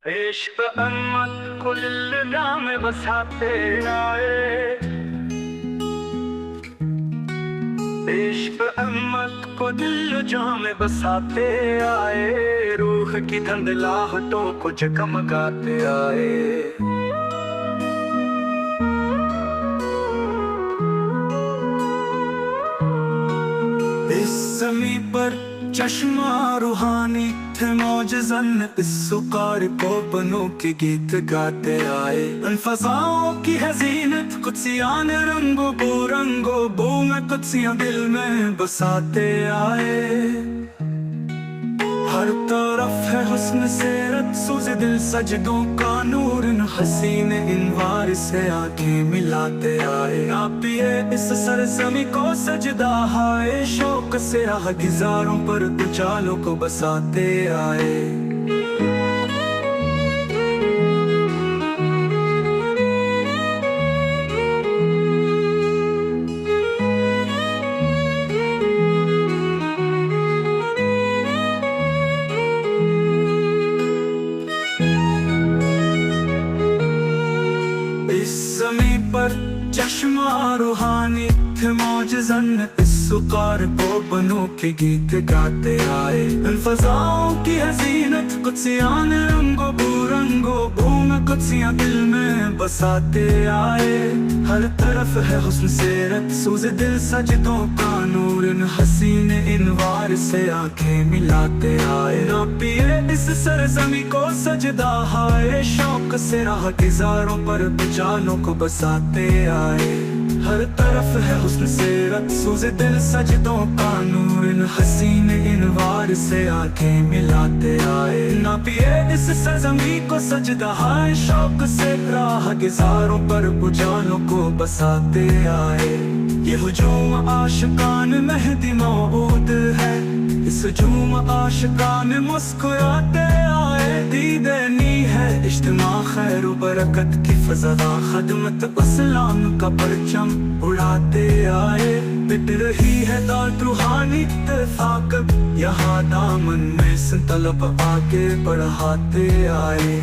इश्क अहमद को दिल में बसाते आए। इश्क अहमद को दिल में बसाते आए। रूह की धंधलाहटों को जगमगाते आए। इस ज़मीं पर चश्मा रूहानी थे मौजज़न, इस सुकार को बनों के गीत गाते आए। उन फ़ज़ाओं की है ज़ीनत कुदसियाँ ने रंगो बो में कुदसियाँ दिल में बसाते आए। हर तरफ है हुस्न सेरत सूज़े दिल सजदों का नूर, इन हसीन इनवार से आंखें मिलाते आए। नापिए इस सरज़मीं को सजदा हाय, शौक से राहगीज़ारों पर उजालों को बसाते आए। इस ज़मीं पर चश्मा रूहानी थे मौजज़न, इस सुकार को बनों के गीत गाते आए। इन फ़ज़ाओं की है ज़ीनत कुदसियाँ ने रंगो बो में कुदसियाँ दिल में बसाते आए। हर तरफ है हुस्न सेरत सूज़े दिल सजदों का नूर, इन हसीन इनवार से आंखें मिलाते आए। नापिए इस सरज़मीं को सजदा हाय, शौक से राहगीज़ारों पर उजालों को बसाते आए। हर तरफ है हुस्न सेरत सूज़े दिल सजदों का नूर, इन हसीन इनवार से आंखें मिलाते आए। नापिए इस सरज़मीं को सजदा हाय, शौक से राहगीज़ारों पर उजालों को बसाते आए। ये हुजूम आशिकान मेहदी मौऊद है, इस हुजूम आशिकान मुस्कुराते आए। दीदे नी है इज्तिमा खैर बरकत की फ़ज़ा, खदमत इस्लाम का परचम उड़ाते आए। पिट रही है दाद रूहानी इत्तेफ़ाक़, यहाँ दामन में से तलब आगे बढ़ाते आए।